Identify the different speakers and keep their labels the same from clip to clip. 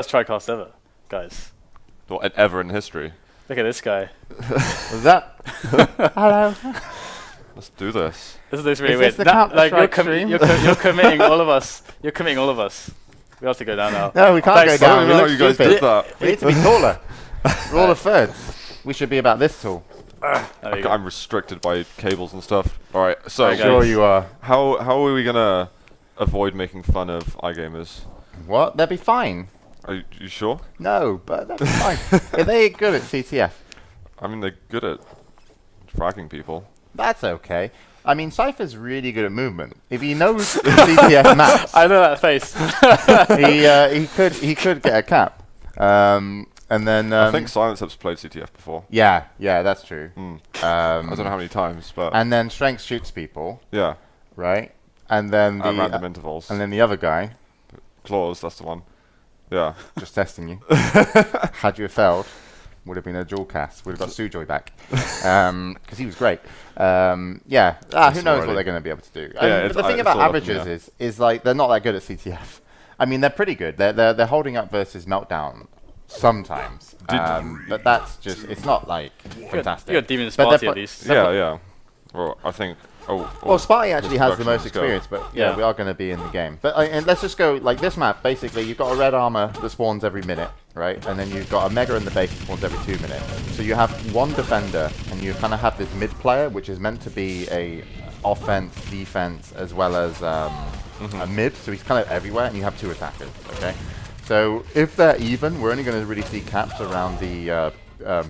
Speaker 1: Let's try cast ever, guys.
Speaker 2: What, ever in history?
Speaker 1: Look at this guy.
Speaker 3: Was that? Hello.
Speaker 2: Let's do this.
Speaker 1: This is really
Speaker 3: Is
Speaker 1: weird.
Speaker 3: this the
Speaker 1: Like you're committing all of us. You're committing all of us. We have to go down now.
Speaker 3: No, we can't
Speaker 1: Thanks.
Speaker 3: go down.
Speaker 2: I
Speaker 3: We
Speaker 2: don't know how
Speaker 3: look
Speaker 2: you guys
Speaker 3: stupid.
Speaker 2: did that.
Speaker 3: We need to be taller. We're all a third. We should be about this tall.
Speaker 1: There you go.
Speaker 2: I'm restricted by cables and stuff. All right, so
Speaker 1: Alright, guys.
Speaker 3: Sure you are.
Speaker 2: how are we gonna avoid making fun of iGamerz?
Speaker 3: What? They'll be fine.
Speaker 2: Are you sure?
Speaker 3: No, but they'll be fine. Are they good at CTF?
Speaker 2: I mean, they're good at fragging people.
Speaker 3: That's okay. I mean, Cypher's really good at movement. If he knows CTF maps,
Speaker 1: I know that face.
Speaker 3: he could get a cap. And then
Speaker 2: I think silencep's played CTF before.
Speaker 3: yeah, that's true.
Speaker 2: I don't know how many times, but
Speaker 3: And then Strenx shoots people,
Speaker 2: yeah,
Speaker 3: right? And then
Speaker 2: at random intervals.
Speaker 3: and then the other guy,
Speaker 2: clawz, that's the one. Yeah.
Speaker 3: just testing you. Had you failed, would have been a dual cast. Would have got Sujoy back because he was great. Yeah, who knows what they're going to be able to do.
Speaker 2: Yeah,
Speaker 3: But the thing
Speaker 2: it's
Speaker 3: about
Speaker 2: all up in the
Speaker 3: averages is like they're not that good at CTF. I mean, they're pretty good. They're holding up versus Meltdown sometimes, but that's just it's not like fantastic.
Speaker 1: You got Demon
Speaker 3: But
Speaker 1: Sparty
Speaker 3: they're
Speaker 1: at least.
Speaker 2: Yeah. Well, I think.
Speaker 3: Well, Sparty actually has the most
Speaker 2: instructions go.
Speaker 3: experience, but yeah,
Speaker 1: Yeah.
Speaker 3: we are going to be in the game. But and let's just go like this map. Basically, you've got a red armor that spawns every minute, right? And then you've got a mega in the base that spawns every 2 minutes. So you have one defender, and you kind of have this mid player, which is meant to be a offense, defense, as well as a mid. So he's kind of everywhere, and you have 2 attackers. Okay. So if they're even, we're only going to really see caps around the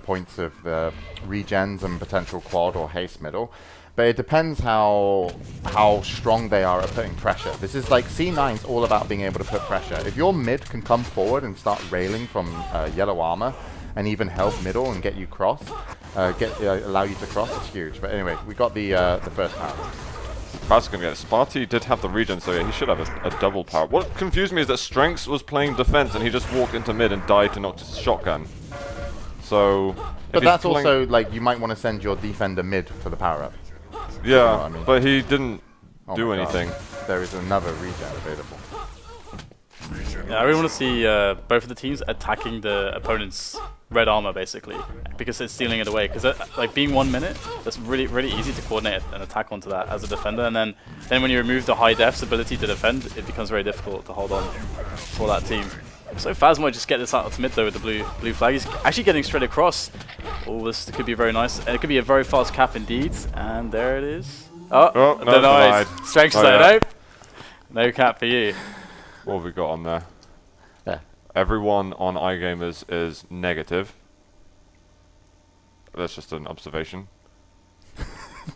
Speaker 3: points of regens and potential quad or haste middle. But it depends how strong they are at putting pressure. This is like C9's all about being able to put pressure. If your mid can come forward and start railing from yellow armor and even help middle and get you cross, allow you to cross, it's huge. But anyway, we got the first power.
Speaker 2: Fazz gonna get it. Sparty did have the regen, so yeah, he should have a double power. What confused me is that strenx was playing defense and he just walked into mid and died to Noctis' shotgun. So.
Speaker 3: But that's also like you might want to send your defender mid for the power up.
Speaker 2: Yeah,
Speaker 3: what I mean.
Speaker 2: but he didn't
Speaker 3: Oh
Speaker 2: do
Speaker 3: my God.
Speaker 2: anything.
Speaker 3: There is another regen available.
Speaker 1: Yeah, I really want to see both of the teams attacking the opponent's red armor basically, because it's stealing it away. Because like being 1 minute, that's really easy to coordinate an attack onto that as a defender, and then when you remove the high def's ability to defend, it becomes very difficult to hold on for that team. So Fazz might just get this out to mid though with the blue flag. He's actually getting straight across. Oh, this could be very nice. It could be a very fast cap indeed. And there it is. Oh,
Speaker 2: no, denied.
Speaker 1: Strength
Speaker 2: Oh,
Speaker 1: side,
Speaker 2: yeah.
Speaker 1: nope. No cap for you.
Speaker 2: What have we got on there?
Speaker 3: Yeah.
Speaker 2: Everyone on iGamerz is negative. That's just an observation.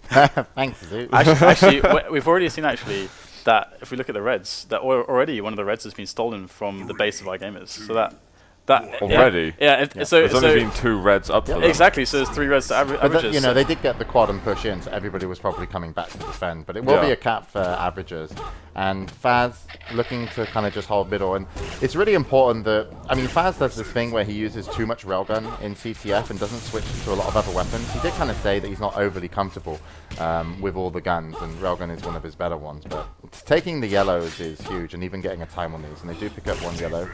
Speaker 3: Thanks, Zoo.
Speaker 1: Actually, we've already seen that if we look at the reds, that already one of the reds has been stolen from the base of iGamerz. So that
Speaker 2: Already?
Speaker 1: Yeah. So
Speaker 2: There's only been 2 reds up for them.
Speaker 1: exactly. So there's 3 reds to
Speaker 3: But
Speaker 1: averages.
Speaker 3: you know, they did get the quad and push in, so everybody was probably coming back to defend. But it will be a cap for averages. And Fazz looking to kind of just hold middle. And it's really important that, I mean, Fazz does this thing where he uses too much railgun in CTF and doesn't switch to a lot of other weapons. He did kind of say that he's not overly comfortable with all the guns, and railgun is one of his better ones. But taking the yellows is huge, and even getting a time on these. And they do pick up 1 yellow.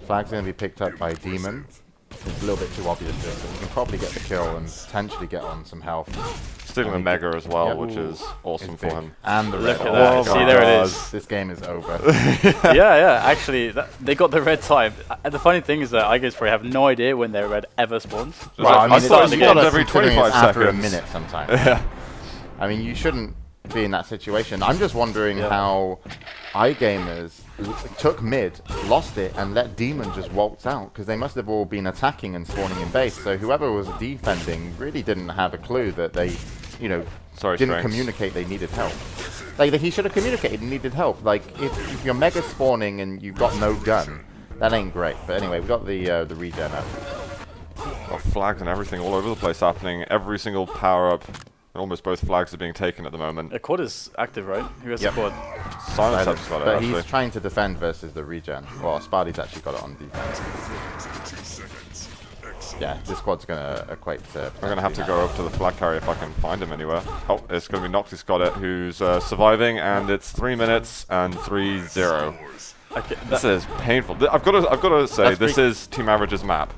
Speaker 3: Flag's going to be picked up by Demon. It's a little bit too obvious this, but you can probably get the kill and potentially get on some health.
Speaker 2: Stealing the mega as well,
Speaker 3: Yeah.
Speaker 2: which is awesome for him.
Speaker 3: And the
Speaker 1: Look
Speaker 3: red.
Speaker 1: at that.
Speaker 3: Oh
Speaker 1: See,
Speaker 3: my
Speaker 1: there it
Speaker 3: God.
Speaker 1: is.
Speaker 3: This game is over.
Speaker 1: yeah. Actually, they got the red time. The funny thing is that iGamerz probably have no idea when their red ever spawns.
Speaker 3: Well, I mean,
Speaker 2: I thought it
Speaker 3: you
Speaker 2: spawned
Speaker 3: gotta
Speaker 2: every
Speaker 3: consider it's
Speaker 2: 25
Speaker 3: after
Speaker 2: seconds.
Speaker 3: a minute sometimes.
Speaker 2: Yeah.
Speaker 3: I mean, you shouldn't be in that situation. I'm just wondering how iGamerz took mid, lost it, and let Demon just waltz out, because they must have all been attacking and spawning in base. So whoever was defending really didn't have a clue that they, you know, didn't
Speaker 2: Strenx.
Speaker 3: communicate they needed help. Like he should have communicated he needed help. Like if you're mega spawning and you've got no gun, that ain't great. But anyway, we got the regen up.
Speaker 2: Got flags and everything all over the place happening. Every single power up. Almost both flags are being taken at the moment.
Speaker 1: The quad is active, right? Who has
Speaker 3: Yep.
Speaker 1: the quad?
Speaker 2: Silencep's got it,
Speaker 3: But
Speaker 2: actually.
Speaker 3: he's trying to defend versus the regen. Well, Sparty's actually got it on defense. Yeah, this quad's going to equate to...
Speaker 2: I'm going to have to go over to the flag carrier if I can find him anywhere. Oh, it's going to be Noctis got it, who's surviving, and it's 3 minutes and 3-0.
Speaker 1: Okay,
Speaker 2: This is painful. I've got to say,
Speaker 3: That's
Speaker 2: this is Team Average's map.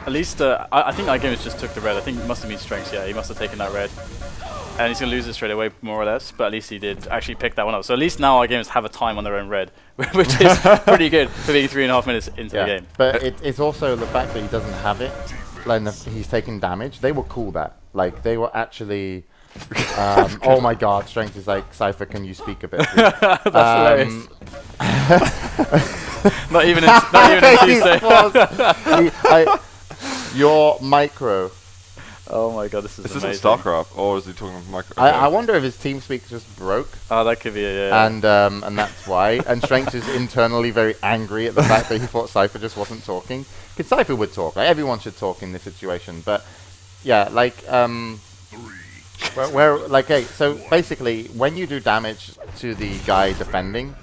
Speaker 1: at least I think iGamerz just took the red. I think it must have been strenx. Yeah, he must have taken that red. And he's going to lose it straight away, more or less. But at least he did actually pick that one up. So at least now iGamerz have a time on their own red, which is pretty good for being 3.5 minutes into the game.
Speaker 3: But it's also the fact that he doesn't have it. Like he's taking damage. They were cool that. Like they were actually. Oh my God! Strenx is like, Cypher, can you speak a bit?
Speaker 1: That's hilarious. not even in 2 seconds.
Speaker 3: Your micro.
Speaker 1: Oh my God, this is amazing.
Speaker 2: Isn't StarCraft, or is he talking about micro?
Speaker 3: I wonder if his TeamSpeak just broke.
Speaker 1: Oh, that could be it, yeah.
Speaker 3: And that's why. And Strenx is internally very angry at the fact that he thought Cypher just wasn't talking. Because Cypher would talk. Like, everyone should talk in this situation. But yeah, like hey, so basically, when you do damage to the guy defending,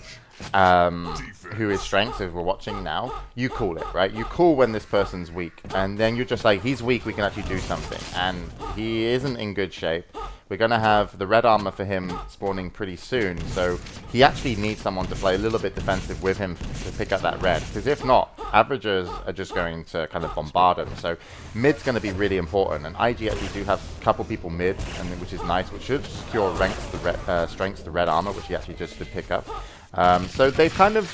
Speaker 3: who is Strenx, as we're watching now, you call it, right? You call when this person's weak, and then you're just like, he's weak, we can actually do something. And he isn't in good shape. We're going to have the red armor for him spawning pretty soon, so he actually needs someone to play a little bit defensive with him to pick up that red, because if not, averages are just going to kind of bombard him. So mid's going to be really important, and IG actually do have a couple people mid, and which is nice, which should secure Strenx the red armor, which he actually just did pick up. So they've kind of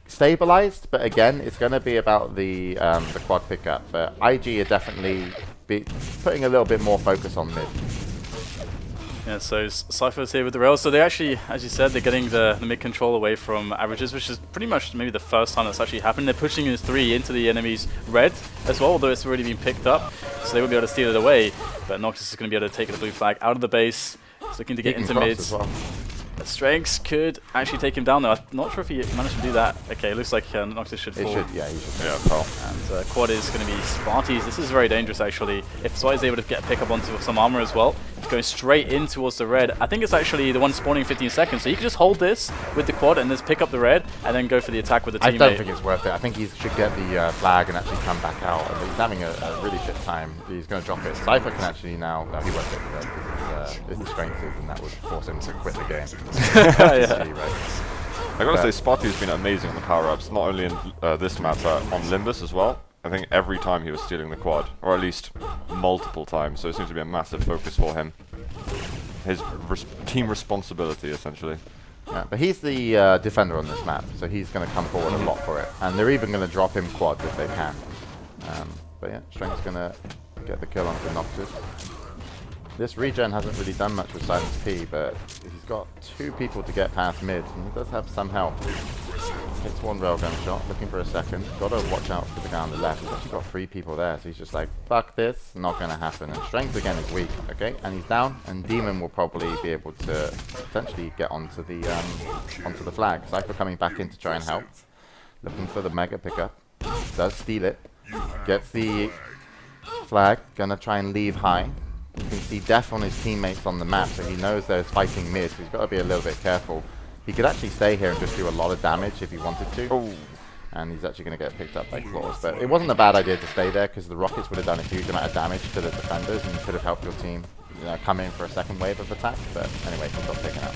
Speaker 3: stabilized, but again, it's going to be about the quad pickup. But IG are definitely putting a little bit more focus on mid.
Speaker 1: Yeah, so Cypher's here with the rails. So they actually, as you said, they're getting the mid control away from averages, which is pretty much maybe the first time that's actually happened. They're pushing his 3 into the enemy's red as well, although it's already been picked up, so they won't be able to steal it away. But Noctis is going to be able to take the blue flag out of the base. He's looking to get into mid. Strenx could actually take him down though. I'm not sure if he managed to do that. Okay, looks like Noctis should fall.
Speaker 3: He should. Yeah,
Speaker 1: fall. And quad is going to be Sparties. This is very dangerous actually. If Swai is able to get a pick up onto some armor as well, he's going straight in towards the red. I think it's actually the one spawning 15 seconds. So you can just hold this with the quad and just pick up the red and then go for the attack with the teammate.
Speaker 3: I don't think it's worth it. I think he should get the flag and actually come back out. But he's having a really shit time. He's going to drop it. Cypher can actually now. No, he won't take the red because his strength is, and that would force him to quit the game.
Speaker 1: Yeah.
Speaker 2: I gotta say, Sparty's been amazing on the power-ups, not only in this map, but on Limbus as well. I think every time he was stealing the quad, or at least multiple times, so it seems to be a massive focus for him. His team responsibility, essentially.
Speaker 3: Yeah, but he's the defender on this map, so he's going to come forward a lot for it. And they're even going to drop him quad if they can. But yeah, Strenx's going to get the kill onto Noctis. This regen hasn't really done much with Silence P, but he's got 2 people to get past mid, and he does have some help. Hits one railgun shot, looking for a second. Gotta watch out for the guy on the left. He's actually got 3 people there, so he's just like, fuck this, not gonna happen. And Strenx again is weak, okay? And he's down, and Demon will probably be able to potentially get onto the flag. Cypher coming back in to try and help. Looking for the mega pickup. Does steal it. Gets the flag, gonna try and leave high. You can see death on his teammates on the map, so he knows there's fighting mid, so he's got to be a little bit careful. He could actually stay here and just do a lot of damage if he wanted to.
Speaker 2: Oh.
Speaker 3: And he's actually going to get picked up by clawz. But it wasn't a bad idea to stay there, because the rockets would have done a huge amount of damage to the defenders and could have helped your team come in for a second wave of attack. But anyway, he got taken out.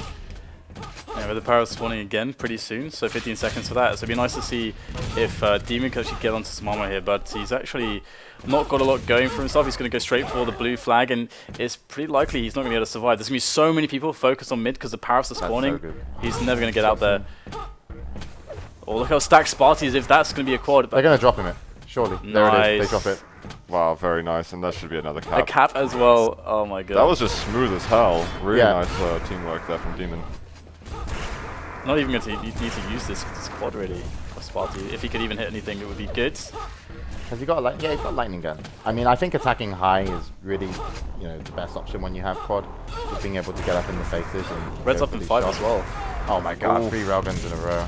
Speaker 1: Yeah, with the power spawning again pretty soon, so 15 seconds for that. So it'd be nice to see if Demon can actually get onto some armor here, but he's actually not got a lot going for himself. He's going to go straight for the blue flag, and it's pretty likely he's not going to be able to survive. There's going to be so many people focused on mid because the power are spawning. So he's never going to get out there. Oh, look how stacked Sparty is if that's going to be a quad.
Speaker 3: They're going to drop him it, surely.
Speaker 1: Nice.
Speaker 3: There it is, they drop it.
Speaker 2: Wow, very nice, and that should be another cap.
Speaker 1: A cap as well, oh my god.
Speaker 2: That was just smooth as hell. Really nice teamwork there from Demon.
Speaker 1: Not even going to need to use this quad really for Sparty. If he could even hit anything, it would be good.
Speaker 3: Has he got a he's got a lightning gun. I mean, I think attacking high is really, the best option when you have quad. Just being able to get up in the faces and
Speaker 1: Red's up in 5 as well.
Speaker 3: Oh my god, oof. 3 railguns in a row.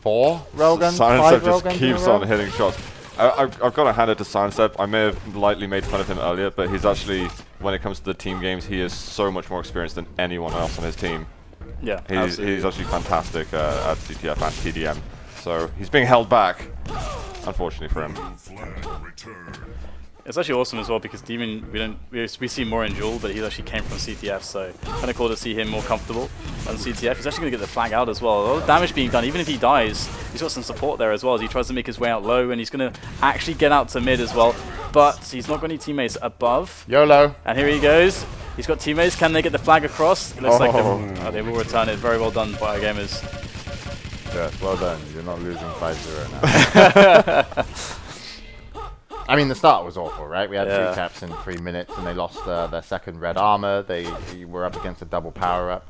Speaker 3: 4 railguns?
Speaker 2: silencep just keeps on hitting shots. I've got to hand it to silencep. I may have lightly made fun of him earlier, but he's actually, when it comes to the team games, he is so much more experienced than anyone else on his team.
Speaker 1: Yeah,
Speaker 2: he's actually fantastic at CTF and TDM. So he's being held back, unfortunately for him.
Speaker 1: It's actually awesome as well because Demon, we see Mooren duel, but he actually came from CTF, so kind of cool to see him more comfortable on CTF. He's actually going to get the flag out as well. A lot of damage being done. Even if he dies, he's got some support there as well as he tries to make his way out low, and he's going to actually get out to mid as well. But he's not got any teammates above.
Speaker 3: YOLO.
Speaker 1: And here he goes. He's got teammates. Can they get the flag across? It looks like they will return it. Very well done by iGamerz.
Speaker 3: Yes, well done. You're not losing 5-0 now. I mean, the start was awful, right? We had 3 caps in 3 minutes, and they lost their second red armor. They were up against a double power-up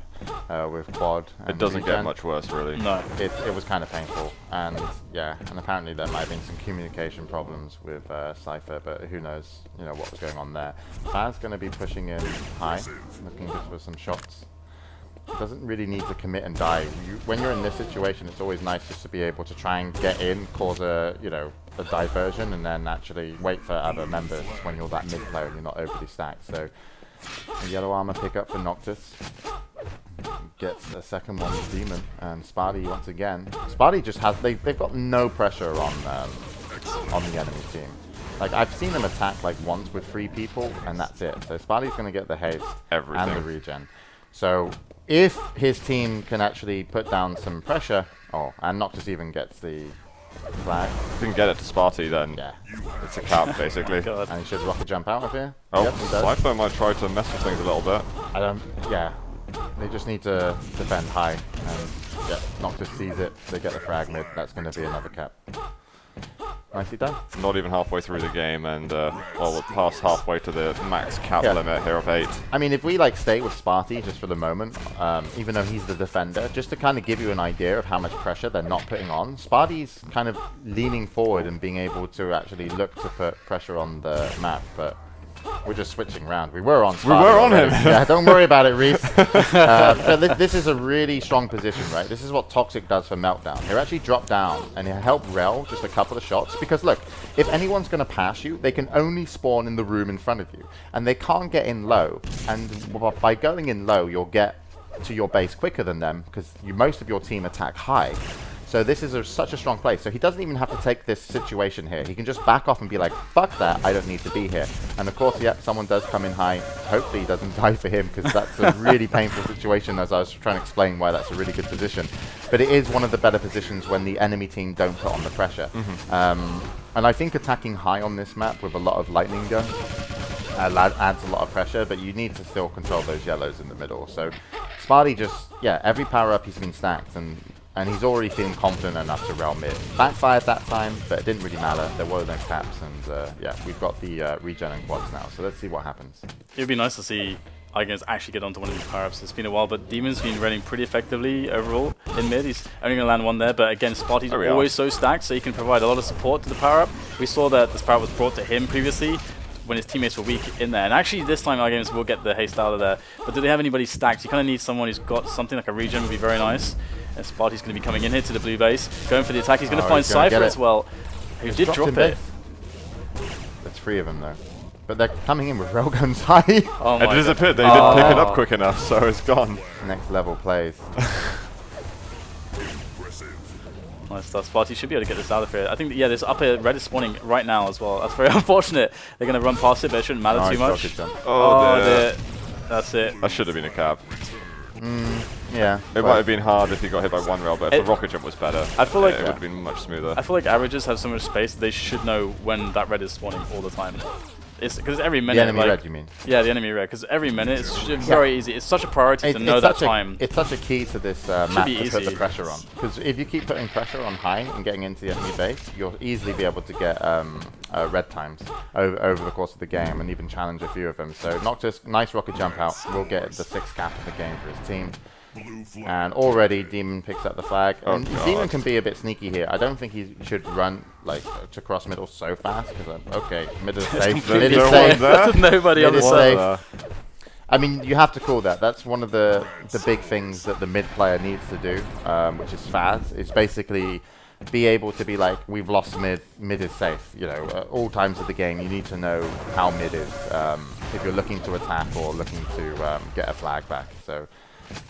Speaker 3: with quad.
Speaker 2: It doesn't get much worse, really.
Speaker 1: No.
Speaker 3: It was kind of painful, and yeah, and apparently there might have been some communication problems with Cypher, but who knows, you know, what was going on there. Fazz going to be pushing in high, looking just for some shots. Doesn't really need to commit and die. When you're in this situation, it's always nice just to be able to try and get in, cause a diversion, and then actually wait for other members when you're that mid player and you're not overly stacked. So a yellow armor pickup for Noctis. Gets a second one with Demon, and Sparty once again. Sparty just has they've got no pressure on the enemy team. Like, I've seen them attack like once with 3 people, and that's it. So Sparty's going to get the haste and the regen. So if his team can actually put down some pressure, and Noctis even gets the flag.
Speaker 2: If you can get it to Sparty, then it's a cap, basically.
Speaker 3: And he should rocket jump out of here.
Speaker 2: Oh,
Speaker 3: yep,
Speaker 2: Cypher might try to mess with things a little bit.
Speaker 3: They just need to defend high, and Noctis sees it, they get the frag mid, that's going to be another cap. Nicely done.
Speaker 2: Not even halfway through the game, and we're past halfway to the max cap limit here of 8.
Speaker 3: I mean, if we stay with Sparty just for the moment, even though he's the defender, just to kind of give you an idea of how much pressure they're not putting on, Sparty's kind of leaning forward and being able to actually look to put pressure on the map, but we're just switching around. We were on Sparty.
Speaker 2: We were on him.
Speaker 3: Yeah, don't worry about it, Reese. But this is a really strong position, right? This is what Toxic does for Meltdown. He'll actually drop down and he'll help Rel just a couple of shots. Because look, if anyone's going to pass you, they can only spawn in the room in front of you. And they can't get in low. And by going in low, you'll get to your base quicker than them because most of your team attack high. So this is such a strong place. So he doesn't even have to take this situation here. He can just back off and be like, fuck that, I don't need to be here. And of course, someone does come in high. Hopefully he doesn't die for him, because that's a really painful situation, as I was trying to explain why that's a really good position. But it is one of the better positions when the enemy team don't put on the pressure. And I think attacking high on this map with a lot of lightning gun adds a lot of pressure, but you need to still control those yellows in the middle. So Sparty just, every power-up he's been stacked, and he's already feeling confident enough to rel mid. Backfired that time, but it didn't really matter. There were no caps, and we've got the regen and quads now, so let's see what happens.
Speaker 1: It would be nice to see iGamerz actually get onto one of these power-ups. It's been a while, but Demon's been running pretty effectively overall in mid. He's only going to land one there, but again, Sparty's always so stacked, so he can provide a lot of support to the power-up. We saw that this power-up was brought to him previously when his teammates were weak in there. And actually, this time iGamerz will get the haste out of there. But do they have anybody stacked? You kind of need someone who's got something like a regen would be very nice. And Sparty's going to be coming in here to the blue base, going for the attack. He's going to find Cypher as well, who did drop it.
Speaker 3: There's 3 of them though. But they're coming in with railguns high.
Speaker 2: Oh my, it disappeared. They didn't pick it up quick enough, so it's gone.
Speaker 3: Next level plays.
Speaker 1: Nice stuff. Sparty should be able to get this out of here. I think, this upper red is spawning right now as well. That's very unfortunate. They're going to run past it, but it shouldn't matter too much. That's it.
Speaker 2: That should have been a cap.
Speaker 3: Yeah.
Speaker 2: It might have been hard if you got hit by 1 rail, but if the rocket jump was better,
Speaker 1: I feel like
Speaker 2: it would have been much smoother.
Speaker 1: I feel like averages have so much space, they should know when that red is spawning all the time. It's because every minute.
Speaker 3: The enemy red, you mean?
Speaker 1: Yeah, the enemy red. Because every minute, it's very easy. It's such a priority to know that time.
Speaker 3: It's such a key to this map to put the pressure on. Because if you keep putting pressure on high and getting into the enemy base, you'll easily be able to get red times over the course of the game and even challenge a few of them. So Noctis, nice rocket jump out, will get the 6th cap of the game for his team. And already Demon picks up the flag. And Demon can be a bit sneaky here. I don't think he should run to cross middle so fast, because mid is safe. Mid is safe.
Speaker 1: There's nobody on the side.
Speaker 3: I mean, you have to call that. That's one of the big things that the mid player needs to do, which is Fazz. It's basically be able to be like, we've lost mid. Mid is safe. You know, at all times of the game, you need to know how mid is if you're looking to attack or looking to get a flag back. So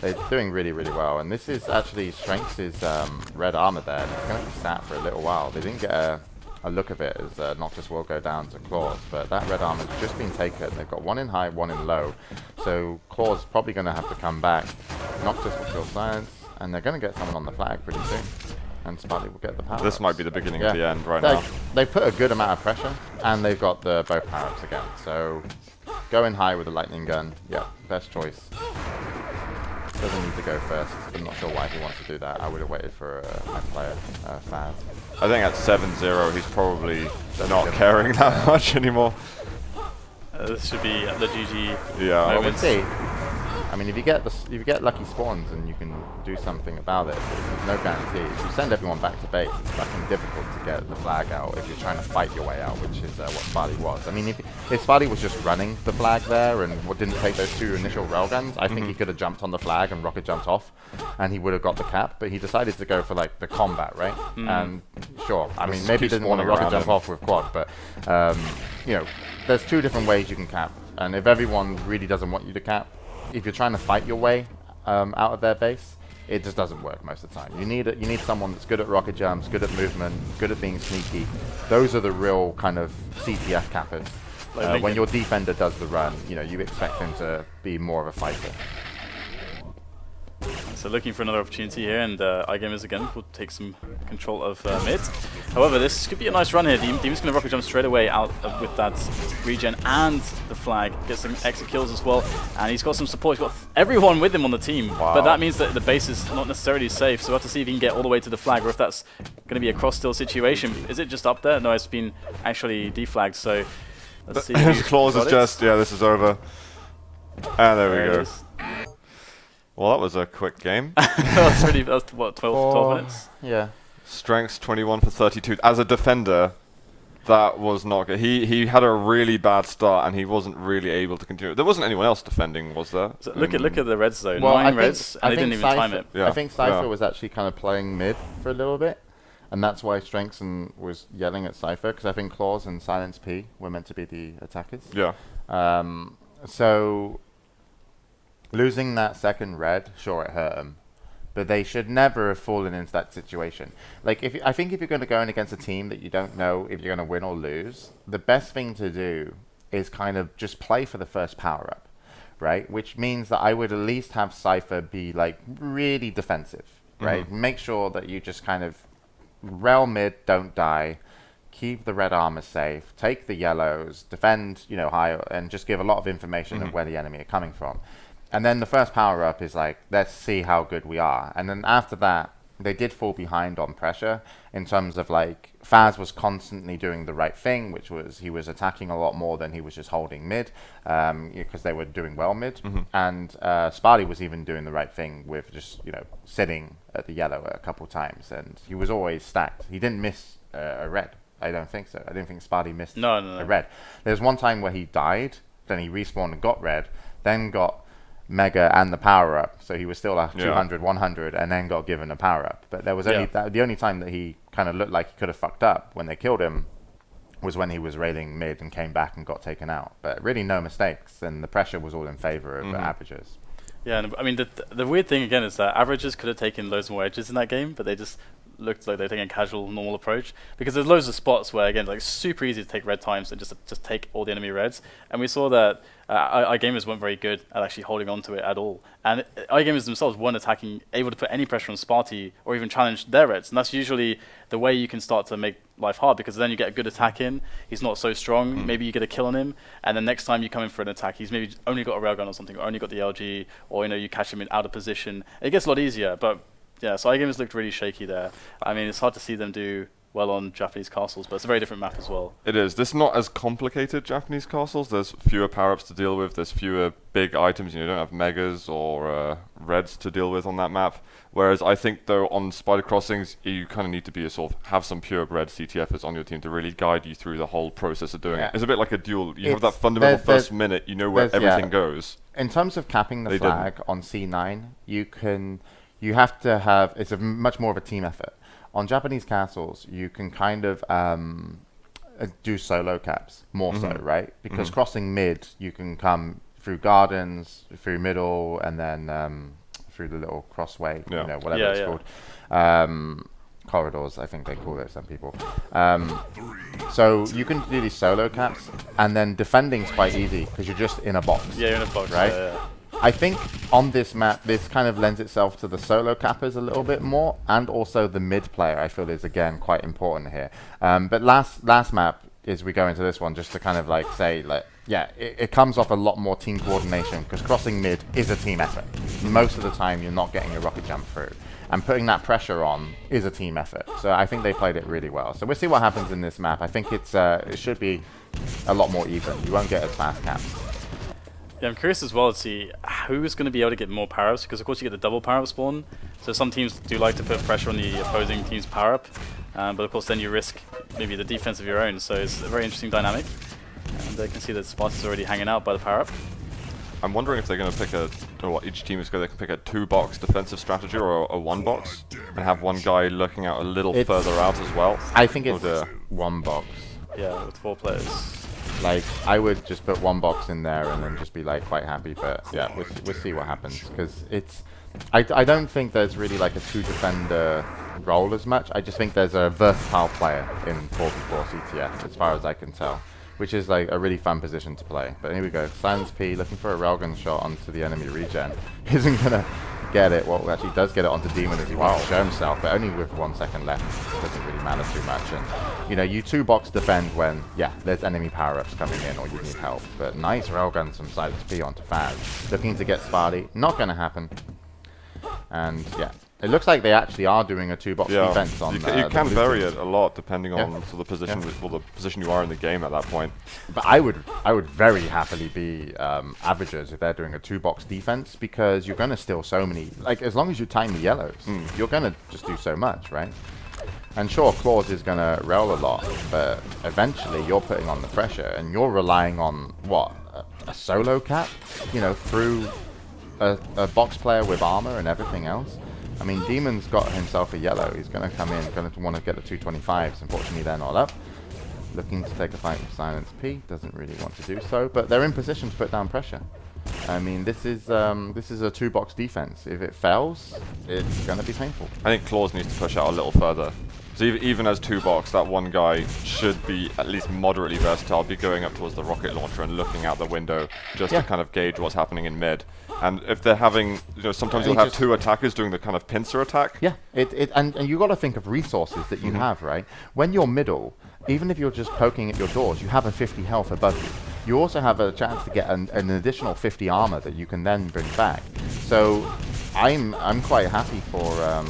Speaker 3: they're doing really, really well. And this is actually strenx red armor there. It's going to be sat for a little while. They didn't get a a look of it as Noctis will go down to clawz, but that red armor's just been taken. They've got one in high, one in low, so clawz probably going to have to come back. Noctis will kill silence, and they're going to get someone on the flag pretty soon. And Sparty will get the power.
Speaker 2: This might be the beginning of the end right now.
Speaker 3: They've put a good amount of pressure, and they've got the both power-ups again. So, going high with the lightning gun, yeah, best choice. Doesn't need to go first. I'm not sure why he wants to do that. I would have waited for my player, Fazz.
Speaker 2: I think at 7-0, he's probably not caring that much anymore.
Speaker 1: This should be the GG.
Speaker 2: Yeah.
Speaker 3: Well, we'll see. I mean, if you get lucky spawns and you can do something about it, there's no guarantee. If you send everyone back to base, it's fucking difficult to get the flag out if you're trying to fight your way out, which is what Sparty was. I mean, if Sparty was just running the flag there and didn't take those 2 initial railguns, I think he could have jumped on the flag and rocket jumped off, and he would have got the cap. But he decided to go for like the combat, right? And sure, I mean, maybe he didn't want to rocket jump off with quad, but you know, there's 2 different ways you can cap, and if everyone really doesn't want you to cap, if you're trying to fight your way out of their base, it just doesn't work most of the time. You need someone that's good at rocket jumps, good at movement, good at being sneaky. Those are the real kind of CTF cappers. When your defender does the run, you know, you expect him to be more of a fighter.
Speaker 1: So looking for another opportunity here, and iGamerz again will take some control of mid. However, this could be a nice run here. Demon's going to rocket jump straight away out with that regen and the flag. Gets some extra kills as well, and he's got some support. He's got everyone with him on the team, but that means that the base is not necessarily safe. So we'll have to see if he can get all the way to the flag, or if that's going to be a cross-still situation. Is it just up there? No, it's been actually deflagged. So let's see.
Speaker 2: clawz is just, yeah, this is over. And there we go. Well, that was a quick game.
Speaker 1: That's what, 12 minutes?
Speaker 3: Yeah.
Speaker 2: Strength 21 for 32. As a defender, that was not good. He had a really bad start, and he wasn't really able to continue. There wasn't anyone else defending, was there?
Speaker 1: So look at the red zone.
Speaker 3: Well,
Speaker 1: 9 reds, and they didn't even time it.
Speaker 3: I think Cypher was actually kind of playing mid for a little bit, and that's why Strenx was yelling at Cypher, because I think clawz and Silence P were meant to be the attackers.
Speaker 2: Yeah.
Speaker 3: So losing that second red, sure, it hurt him, but they should never have fallen into that situation. Like, I think if you're going to go in against a team that you don't know if you're going to win or lose, the best thing to do is kind of just play for the first power-up, right? Which means that I would at least have Cypher be, like, really defensive, right? Make sure that you just kind of rail mid, don't die, keep the red armor safe, take the yellows, defend, you know, high, and just give a lot of information of where the enemy are coming from. And then the first power-up is like, let's see how good we are. And then after that, they did fall behind on pressure in terms of, like, Fazz was constantly doing the right thing, which was he was attacking a lot more than he was just holding mid, because they were doing well mid. And Sparty was even doing the right thing with just, you know, sitting at the yellow a couple times. And he was always stacked. He didn't miss a red. I don't think so. I don't think Sparty missed a red. There's one time where he died, then he respawned and got red, then got Mega and the power up, so he was still at 200, 100, and then got given a power up. But there was only the only time that he kind of looked like he could have fucked up when they killed him was when he was railing mid and came back and got taken out. But really, no mistakes, and the pressure was all in favor of averages. Yeah,
Speaker 1: and I mean the weird thing again is that averages could have taken loads more edges in that game, but they just looked like they're taking a casual, normal approach, because there's loads of spots where, again, like, super easy to take red times and just take all the enemy reds. And we saw that iGamerz weren't very good at actually holding on to it at all. And iGamerz themselves weren't able to put any pressure on Sparty or even challenge their reds. And that's usually the way you can start to make life hard, because then you get a good attack in, he's not so strong, maybe you get a kill on him, and then next time you come in for an attack, he's maybe only got a railgun or something, or only got the LG, or, you know, you catch him in out of position. It gets a lot easier, but yeah, so iGamerz looked really shaky there. I mean, it's hard to see them do well on Japanese castles, but it's a very different map as well.
Speaker 2: It is. This is not as complicated, Japanese castles. There's fewer power-ups to deal with. There's fewer big items. You don't have megas or reds to deal with on that map. Whereas I think, though, on Spider Crossings, you kind of need to be have some pure red CTFers on your team to really guide you through the whole process of doing it. It's a bit like a duel. You have that fundamental first minute. You know where everything goes.
Speaker 3: In terms of capping the flag on C9, you have to have, it's much more of a team effort. On Japanese castles, you can kind of do solo caps, more so, right? Because crossing mid, you can come through gardens, through middle, and then through the little crossway, you know, whatever it's called. corridors, I think they call it, some people. So you can do these solo caps, and then defending's quite easy because you're just in a box.
Speaker 1: Yeah, you're in a box,
Speaker 3: right?
Speaker 1: Yeah.
Speaker 3: I think on this map, this kind of lends itself to the solo cappers a little bit more, and also the mid player, I feel, is again quite important here. But last map, as we go into this one, just to kind of like say, like, yeah, it comes off a lot more team coordination because crossing mid is a team effort. Most of the time, you're not getting a rocket jump through, and putting that pressure on is a team effort. So I think they played it really well. So we'll see what happens in this map. I think it should be a lot more even. You won't get as fast caps.
Speaker 1: Yeah, I'm curious as well to see who's going to be able to get more power-ups, because of course you get the double power-up spawn. So some teams do like to put pressure on the opposing team's power-up, but of course then you risk maybe the defense of your own. So it's a very interesting dynamic. And I can see that Sparta's already hanging out by the power-up.
Speaker 2: I'm wondering if they're going to pick each team is going to pick a 2-box defensive strategy or a 1-box, and have one guy looking out a little further out as well.
Speaker 3: I think it's 1 box.
Speaker 1: Yeah, with 4 players.
Speaker 3: Like, I would just put 1 box in there and then just be like quite happy, but yeah, we'll see what happens, because it's I don't think there's really like a 2 defender role as much. I just think there's a versatile player in 4v4 CTF as far as I can tell, which is like a really fun position to play. But here we go, Silence P looking for a railgun shot onto the enemy regen. Isn't gonna get it. Well, actually does get it onto Demon as he wants to show himself, but only with 1 second left. It doesn't really matter too much. And you know, you 2-box defend when there's enemy power-ups coming in or you need help. But nice railguns from Silence P onto Fazz, looking to get Sparty. Not gonna happen. And yeah, it looks like they actually are doing a 2-box defense on.
Speaker 2: You can vary it a lot depending on sort of the position, the position you are in the game at that point.
Speaker 3: But I would very happily be Avengers if they're doing a 2-box defense, because you're gonna steal so many. Like, as long as you time the yellows, you're gonna just do so much, right? And sure, clawz is gonna rail a lot, but eventually you're putting on the pressure, and you're relying on what, a solo cap, you know, through a box player with armor and everything else. I mean, Demon's got himself a yellow. He's going to come in, going to want to get the 225s. Unfortunately, they're not up. Looking to take a fight with Silence P. Doesn't really want to do so, but they're in position to put down pressure. I mean, this is a 2-box defense. If it fails, it's going to be painful.
Speaker 2: I think clawz needs to push out a little further. So even as 2-box, that one guy should be at least moderately versatile, be going up towards the rocket launcher and looking out the window just to kind of gauge what's happening in mid. And if they're having, you know, sometimes you'll have 2 attackers doing the kind of pincer attack.
Speaker 3: Yeah, and you got to think of resources that you have, right? When you're middle, even if you're just poking at your doors, you have a 50 health above you. You also have a chance to get an additional 50 armor that you can then bring back. So I'm quite happy for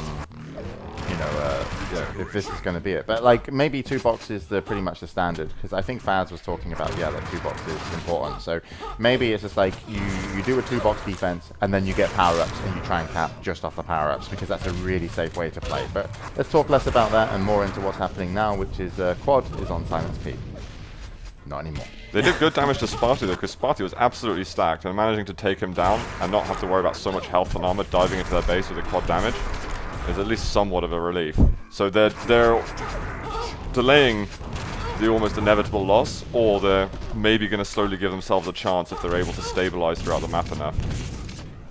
Speaker 3: if this is going to be it. But like, maybe 2-box is pretty much the standard, because I think Fazz was talking about that 2-box is important. So maybe it's just like you do a 2-box defense and then you get power-ups and you try and cap just off the power-ups, because that's a really safe way to play. But let's talk less about that and more into what's happening now, which is quad is on Silence P. Not anymore.
Speaker 2: They did good damage to Sparty though, because Sparty was absolutely stacked, and managing to take him down and not have to worry about so much health and armor diving into their base with the quad damage is at least somewhat of a relief. So they're delaying the almost inevitable loss, or they're maybe going to slowly give themselves a chance if they're able to stabilize throughout the map enough.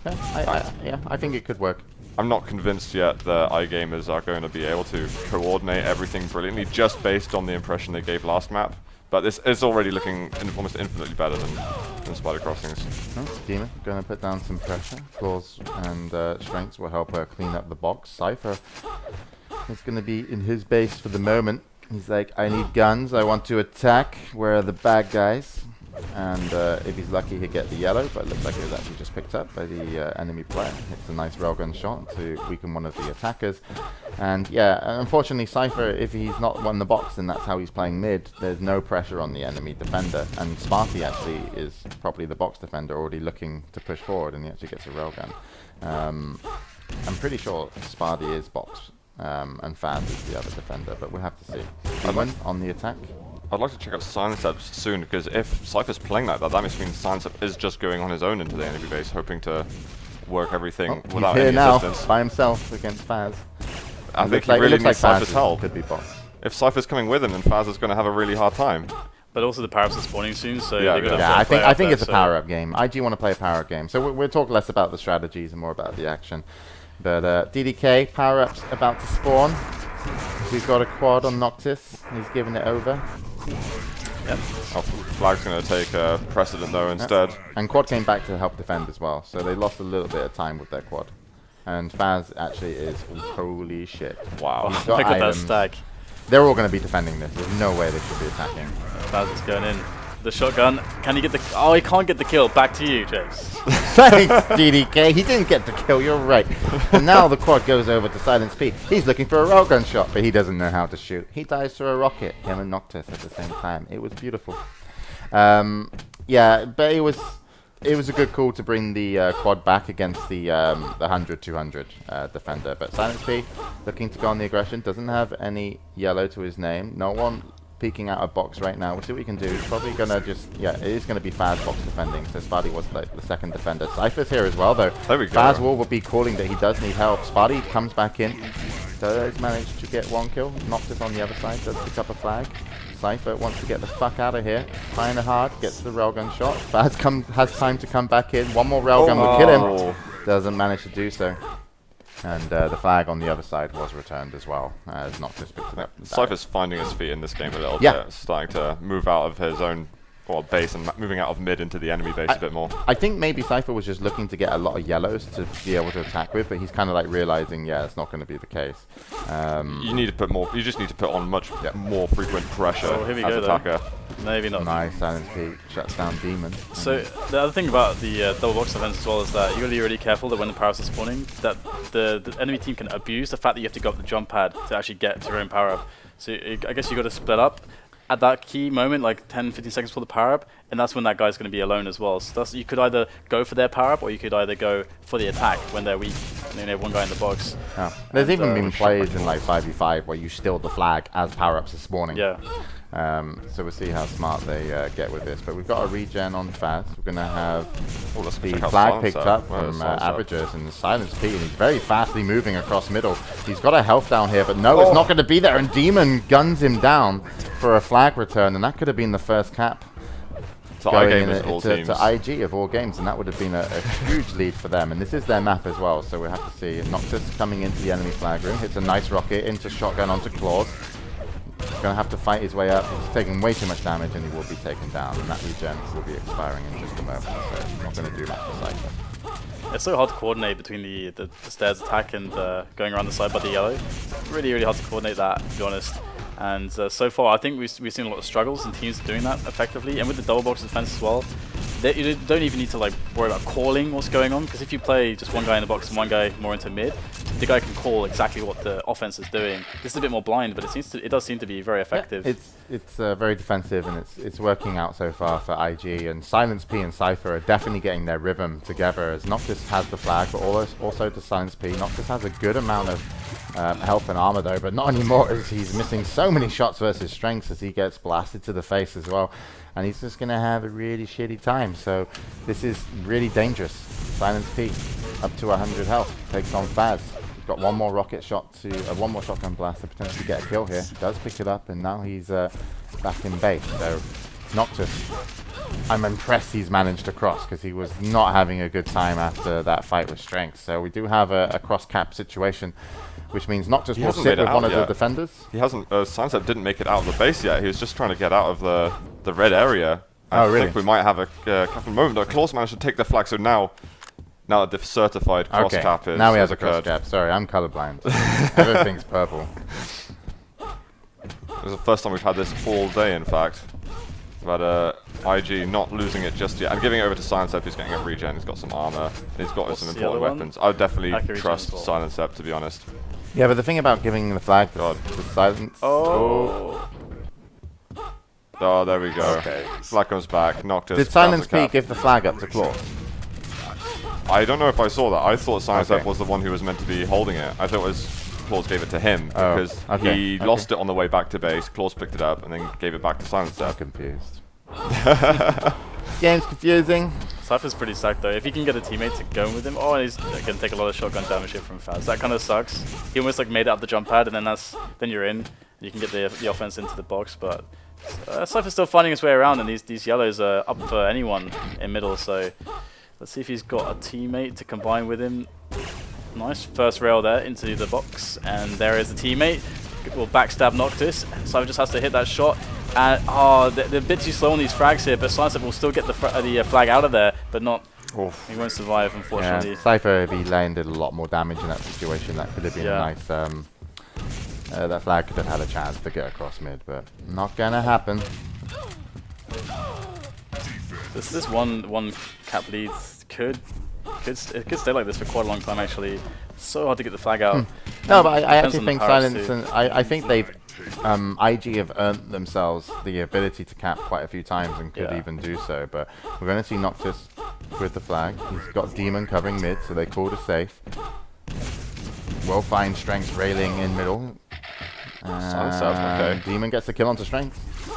Speaker 3: I think it could work.
Speaker 2: I'm not convinced yet that iGamerz are going to be able to coordinate everything brilliantly just based on the impression they gave last map. But this is already looking almost infinitely better than Spider Crossings.
Speaker 3: Demon going to put down some pressure. clawz and strenx will help her clean up the box. Cypher is going to be in his base for the moment. He's like, I need guns, I want to attack. Where are the bad guys? And if he's lucky, he'll get the yellow, but it looks like it was actually just picked up by the enemy player. It's a nice railgun shot to weaken one of the attackers. And yeah, unfortunately, Cypher, if he's not won the box, then that's how he's playing mid. There's no pressure on the enemy defender. And Sparty actually is probably the box defender, already looking to push forward, and he actually gets a railgun. I'm pretty sure Sparty is box, and Fazz is the other defender, but we'll have to see. Demon on the attack.
Speaker 2: I'd like to check out silencep soon, because if Cypher's playing like that, that means silencep is just going on his own into the enemy base, hoping to work everything without any assistance.
Speaker 3: He's by himself against Fazz.
Speaker 2: I think he really needs Cypher's help.
Speaker 3: Could be box.
Speaker 2: If Cypher's coming with him, then Fazz is going to have a really hard time.
Speaker 1: But also the power-ups are spawning soon, so
Speaker 3: I think it's a power-up game. IG want to play a power-up game, so we'll talk less about the strategies and more about the action. But DDK power-ups about to spawn. He's got a quad on Noctis. He's giving it over.
Speaker 1: Yep.
Speaker 2: Oh, Flag's going to take precedent though instead.
Speaker 3: And quad came back to help defend as well, so they lost a little bit of time with their quad. And Fazz actually is holy shit.
Speaker 2: Wow.
Speaker 3: He's got
Speaker 1: Look at that
Speaker 3: items.
Speaker 1: stack.
Speaker 3: They're all going to be defending this. There's no way they should be attacking.
Speaker 1: Fazz is going in. The shotgun. Can he get the... Oh, he can't get the kill. Back to you, James.
Speaker 3: Thanks, DDK. He didn't get the kill, you're right. And now the quad goes over to Silence P. He's looking for a railgun shot, but he doesn't know how to shoot. He dies through a rocket, him and Noctis at the same time. It was beautiful. Yeah, but it was a good call to bring the quad back against the 100-200 defender. But Silence P, looking to go on the aggression, doesn't have any yellow to his name. No one peeking out a box right now. We'll see what we can do. He's probably going to just... Yeah, it is going to be Fazz box defending. So Sparty was like the second defender. Cypher's here as well, though.
Speaker 2: There we go.
Speaker 3: Fazz will be calling that he does need help. Sparty comes back in. Does manage to get one kill. Noctis on the other side. Does pick up a flag. Cypher wants to get the fuck out of here. Trying hard. Gets the railgun shot. Fazz has time to come back in. One more railgun will kill him. Doesn't manage to do so. And the flag on the other side was returned as well, as Noctis picked it up.
Speaker 2: Cypher's finding his feet in this game a little
Speaker 3: Yeah.
Speaker 2: bit, starting to move out of his own base and moving out of mid into the enemy base a bit more.
Speaker 3: I think maybe Cypher was just looking to get a lot of yellows to be able to attack with, but he's kind of like realizing, yeah, it's not going to be the case.
Speaker 2: You need to put more. You just need to put on much more frequent pressure
Speaker 1: here we
Speaker 2: as
Speaker 1: go,
Speaker 2: attacker.
Speaker 1: Maybe not.
Speaker 3: Nice, Silence P shuts down Demon.
Speaker 1: So the other thing about the double box defense as well is that you got to be really careful that when the power-ups are spawning, that the enemy team can abuse the fact that you have to go up the jump pad to actually get to your own power-up. So I guess you got to split up at that key moment, like 10-15 seconds before the power-up, and that's when that guy's going to be alone as well. So you could either go for their power-up, or you could either go for the attack when they're weak, and then you have one guy in the box.
Speaker 3: Yeah. There's even been plays in like 5v5 where you steal the flag as power-ups are spawning.
Speaker 1: Yeah.
Speaker 3: So we'll see how smart they get with this. But we've got a regen on Fazz. We're going to have the flag picked up from Averages and Silence P, and he's very fastly moving across middle. He's got a health down here, but no, it's not going to be there, and Demon guns him down for a flag return, and that could have been the first cap
Speaker 2: to
Speaker 3: iGamerz to IG of all games, and that would have been a huge lead for them. And this is their map as well, so we have to see Noctis coming into the enemy flag room. Hits a nice rocket into shotgun onto clawz. Going to have to fight his way up. He's taking way too much damage, and he will be taken down. And that regen will be expiring in just a moment, so he's not going to do much for Cypher.
Speaker 1: It's so hard to coordinate between the stairs attack and going around the side by the yellow. It's really, really hard to coordinate that, to be honest. And so far, I think we've seen a lot of struggles in teams doing that effectively. And with the double box defense as well, you don't even need to like worry about calling what's going on, because if you play just one guy in the box and one guy more into mid, the guy can call exactly what the offense is doing. This is a bit more blind, but it does seem to be very effective.
Speaker 3: Yeah, it's very defensive, and it's working out so far for IG. And Silence P and Cypher are definitely getting their rhythm together, as Noctis has the flag, but also to Silence P. Noctis has a good amount of health and armor though, but not anymore, as he's missing so many shots versus strengths as he gets blasted to the face as well. And he's just going to have a really shitty time. So this is really dangerous. Silence P, up to 100 health, takes on Fazz. He's got one more rocket shot to one more shotgun blast to potentially get a kill here. Does pick it up, and now he's back in base. So Noctis, I'm impressed he's managed to cross, because he was not having a good time after that fight with strength. So we do have a cross cap situation, which means Noctis will sit with one of the defenders.
Speaker 2: He hasn't. Silencep didn't make it out of the base yet. He was just trying to get out of the red area. I think we might have a couple of moments. clawz managed to take the flag, so now that the certified cross cap is.
Speaker 3: Now he has a cross cap. Sorry, I'm colorblind. Everything's purple.
Speaker 2: This is the first time we've had this all day, in fact. But IG not losing it just yet. I'm giving it over to Silencep, who's getting a regen. He's got some armor. He's got some important weapons. I would definitely trust Silencep, to be honest.
Speaker 3: Yeah, but the thing about giving the flag to Silence...
Speaker 2: Oh, there we go. Okay. Flag comes back. Noctis.
Speaker 3: Did Silence P give the flag up to clawz?
Speaker 2: I don't know if I saw that. I thought Silencep was the one who was meant to be holding it. I thought it was clawz gave it to him, because he lost it on the way back to base. clawz picked it up and then gave it back to Silencep.
Speaker 3: I'm confused. Game's confusing.
Speaker 1: Cypher's pretty stacked though. If he can get a teammate to go with him, and he's going to take a lot of shotgun damage here from Fazz. That kind of sucks. He almost like made it up the jump pad, and then you're in. You can get the offense into the box, but Cypher's still finding his way around, and these yellows are up for anyone in middle. So let's see if he's got a teammate to combine with him. Nice first rail there into the box, and there is a teammate. will backstab Noctis. Cypher just has to hit that shot. And they're a bit too slow on these frags here, but silencep will still get the flag out of there, but not.
Speaker 2: Oof.
Speaker 1: He won't survive, unfortunately.
Speaker 3: Yeah, Cypher, if he landed a lot more damage in that situation, that could have been a nice. That flag could have had a chance to get across mid, but not gonna happen.
Speaker 1: This one cap lead could stay like this for quite a long time. Actually, it's so hard to get the flag out.
Speaker 3: No, but I
Speaker 1: Depends
Speaker 3: actually
Speaker 1: on the
Speaker 3: think
Speaker 1: powers
Speaker 3: Silence
Speaker 1: too.
Speaker 3: and I think they've IG have earned themselves the ability to cap quite a few times and could even do so. But we're going to see Noctis with the flag. He's got Demon covering mid, so they called it safe. We'll find Strenx railing in middle.
Speaker 2: Okay.
Speaker 3: Demon gets the kill onto Strenx.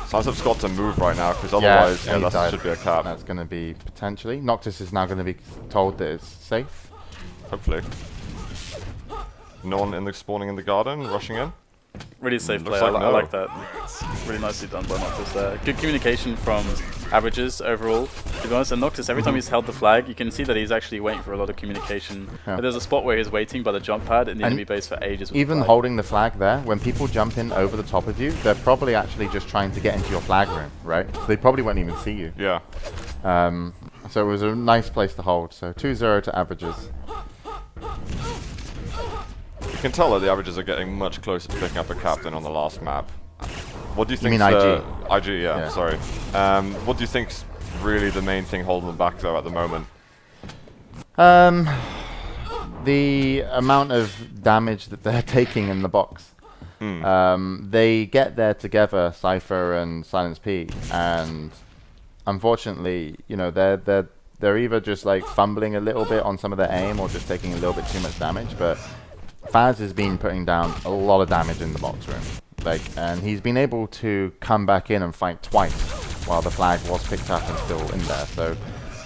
Speaker 2: Silencep's got to move right now, because otherwise that should be a cap.
Speaker 3: That's going to be potentially. Noctis is now going to be told that it's safe.
Speaker 2: Hopefully. No one in the spawning in the garden, rushing in.
Speaker 1: Really safe play.
Speaker 2: Looks like
Speaker 1: I like that. Really nicely done by Noctis there. Good communication from averages overall. To be honest, and Noctis, every time he's held the flag, you can see that he's actually waiting for a lot of communication. But there's a spot where he's waiting by the jump pad in the enemy base for ages. With
Speaker 3: Even
Speaker 1: the flag.
Speaker 3: holding the flag there, when people jump in over the top of you, they're probably actually just trying to get into your flag room, right? So they probably won't even see you.
Speaker 2: Yeah.
Speaker 3: So it was a nice place to hold. So 2-0 to averages.
Speaker 2: You can tell that the averages are getting much closer to picking up a cap than on the last map. What do you think?
Speaker 3: mean IG?
Speaker 2: IG, yeah. Sorry. What do you think's really the main thing holding them back though at the moment?
Speaker 3: The amount of damage that they're taking in the box. They get there together, Cypher and Silence P, and unfortunately, you know, they're either just like fumbling a little bit on some of their aim or just taking a little bit too much damage. But Fazz has been putting down a lot of damage in the box room, and he's been able to come back in and fight twice while the flag was picked up and still in there. So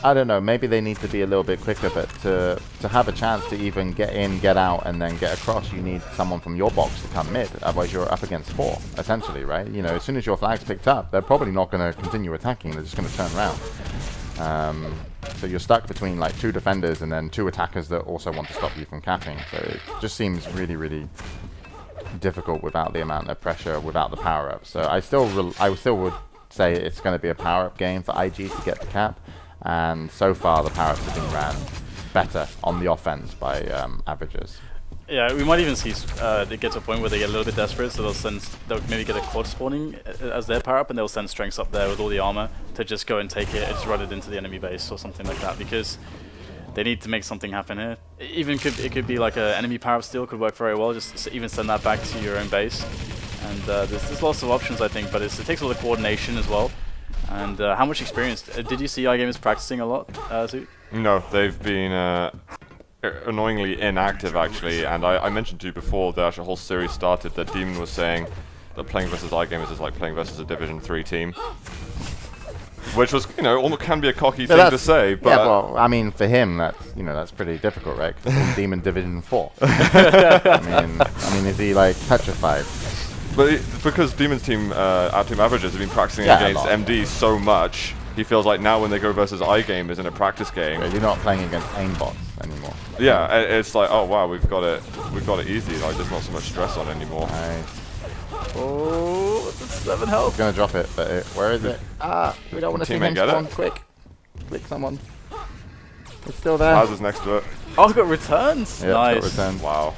Speaker 3: I don't know, maybe they need to be a little bit quicker, but to have a chance to even get in, get out, and then get across, you need someone from your box to come mid. Otherwise, you're up against 4, essentially, right? You know, as soon as your flag's picked up, they're probably not going to continue attacking. They're just going to turn around. So you're stuck between like 2 defenders and then 2 attackers that also want to stop you from capping. So it just seems really, really difficult without the amount of pressure, without the power-up. So I still would say it's going to be a power-up game for IG to get the cap. And so far, the power-ups have been ran better on the offense by averages.
Speaker 1: Yeah, we might even see it get to a point where they get a little bit desperate, so they'll maybe get a quad spawning as their power up, and they'll send Strenx up there with all the armor to just go and take it and just run it into the enemy base or something like that, because they need to make something happen here. It could be like an enemy power up steal could work very well. Just even send that back to your own base, and there's lots of options I think, but it takes a lot of coordination as well. And how much experience did you see iGamerz practicing a lot, Zoot?
Speaker 2: No, they've been annoyingly inactive actually, and I mentioned to you before the actual whole series started that Demon was saying that playing versus iGamerz is like playing versus a Division 3 team. Which was, you know, almost can be a cocky thing to say, but...
Speaker 3: Yeah, well, I mean, for him, that's pretty difficult, right? 'Cause it's Demon Division 4. I mean, is he, like, petrified?
Speaker 2: But because Demon's team, our team averages have been practicing against MD so much, he feels like now when they go versus iGamerz in a practice game...
Speaker 3: You're not playing against aimbots anymore.
Speaker 2: Yeah, it's like, oh wow, we've got it easy, like there's not so much stress on anymore.
Speaker 3: Nice.
Speaker 1: Oh, that's 7 health.
Speaker 3: He's gonna drop it, but where is it? We don't want to see him spawn. Quick, click someone. It's still there.
Speaker 2: Fazz is next to it.
Speaker 1: Oh, he got returns.
Speaker 3: Yeah,
Speaker 1: Nice.
Speaker 3: got returns.
Speaker 2: Wow.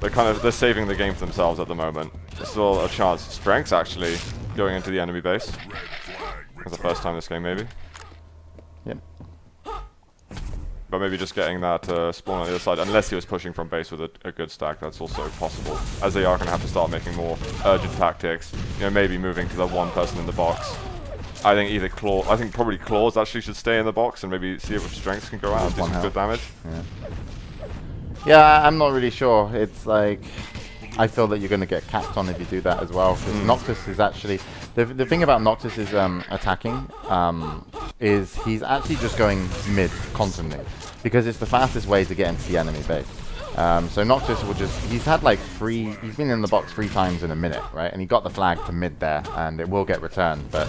Speaker 2: They're saving the game for themselves at the moment. There's still a chance. Strenx actually going into the enemy base. For the first time this game, maybe.
Speaker 3: Yep.
Speaker 2: But maybe just getting that spawn on the other side, unless he was pushing from base with a good stack, that's also possible. As they are going to have to start making more urgent tactics, you know, maybe moving to the one person in the box. I think probably clawz actually should stay in the box and maybe see if Strenx can go out and do some good damage.
Speaker 3: Yeah, I'm not really sure. It's like, I feel that you're going to get capped on if you do that as well. Because Noctis is actually, the thing about Noctis is attacking, is he's actually just going mid constantly. Because it's the fastest way to get into the enemy base. So Noctis will he's had like he's been in the box 3 times in a minute, right? And he got the flag to mid there, and it will get returned. But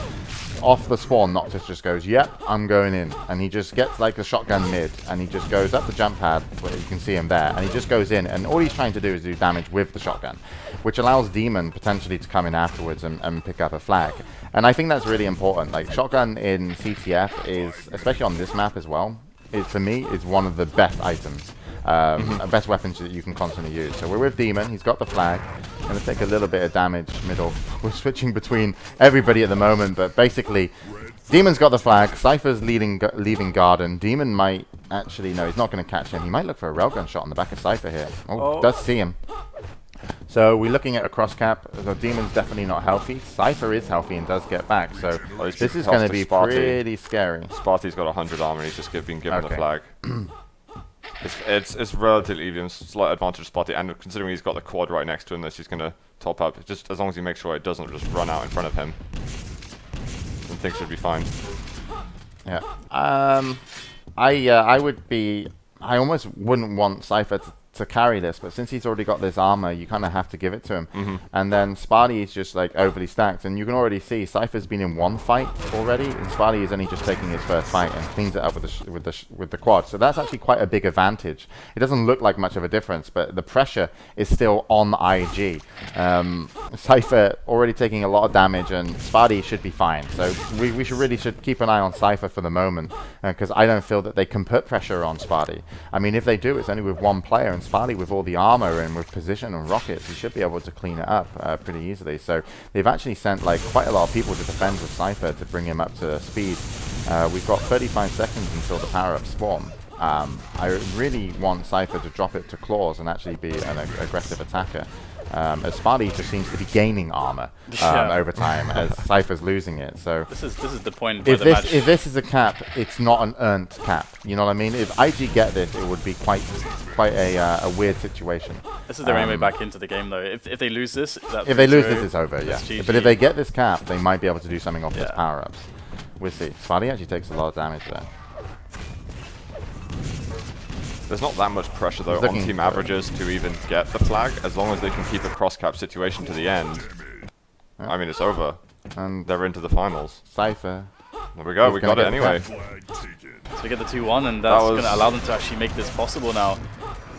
Speaker 3: off the spawn, Noctis just goes, yep, I'm going in. And he just gets like a shotgun mid, and he just goes up the jump pad, where you can see him there, and he just goes in, and all he's trying to do is do damage with the shotgun, which allows Demon potentially to come in afterwards and pick up a flag. And I think that's really important. Like, shotgun in CTF is, especially on this map as well, for me, is one of the best items. Best weapons that you can constantly use. So we're with Demon, he's got the flag. Going to take a little bit of damage middle. We're switching between everybody at the moment, but basically, Demon's got the flag, Cypher's leaving garden. Demon might actually, no, he's not going to catch him. He might look for a railgun shot on the back of Cypher here. Oh, does see him. So we're looking at a cross cap. So Demon's definitely not healthy. Cypher is healthy and does get back. So this is going to be pretty scary.
Speaker 2: Sparty's got 100 armor. He's just been given the flag. It's relatively even, slight advantage Sparty, and considering he's got the quad right next to him, that he's going to top up. Just as long as he makes sure it doesn't just run out in front of him, then things should be fine.
Speaker 3: Yeah. I almost wouldn't want Cypher to carry this, but since he's already got this armor, you kind of have to give it to him. And then Sparty is just like overly stacked, and you can already see Cypher's been in one fight already, and Sparty is only just taking his first fight and cleans it up with the quad. So that's actually quite a big advantage. It doesn't look like much of a difference, but the pressure is still on IG. Cypher already taking a lot of damage, and Sparty should be fine. So we should keep an eye on Cypher for the moment, because I don't feel that they can put pressure on Sparty. I mean, if they do, it's only with one player, and Sparty with all the armor and with position and rockets, he should be able to clean it up pretty easily. So they've actually sent like quite a lot of people to defend with Cypher to bring him up to speed. We've got 35 seconds until the power-up spawn. I really want Cypher to drop it to clawz and actually be an aggressive attacker. As Sparty just seems to be gaining armor over time as Cypher's losing it. So
Speaker 1: this is the point. If
Speaker 3: this is a cap, it's not an earned cap. You know what I mean? If IG get this, it would be quite a weird situation.
Speaker 1: This is their only way back into the game, though. If they lose this,
Speaker 3: it's over. Yeah. But if they get this cap, they might be able to do something off those power-ups. We'll see. Sparty actually takes a lot of damage there.
Speaker 2: There's not that much pressure, though, on team averages to even get the flag, as long as they can keep a cross-cap situation to the end. I mean, it's over. And they're into the finals.
Speaker 3: Cypher.
Speaker 2: There we go, we got it anyway.
Speaker 1: So we get the 2-1, and that's going to allow them to actually make this possible now.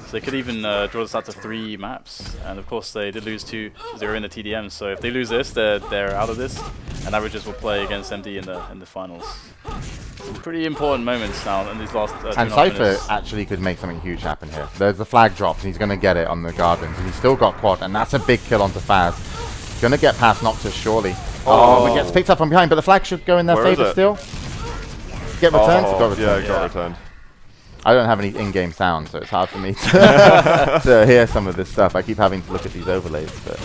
Speaker 1: So they could even draw this out to 3 maps. And of course, they did lose 2-0 in the TDM, so if they lose this, they're out of this. And averages will play against MD in the finals. Pretty important moments now in these last
Speaker 3: and Cypher actually could make something huge happen here. There's the flag drops, and he's going to get it on the gardens, and he's still got quad, and that's a big kill onto Fazz. Going to get past Noctis, surely. But gets picked up from behind, but the flag should go in their favor still. Get returned? Got returned.
Speaker 2: Yeah, it got returned.
Speaker 3: I don't have any in-game sound, so it's hard for me to, to hear some of this stuff. I keep having to look at these overlays, but...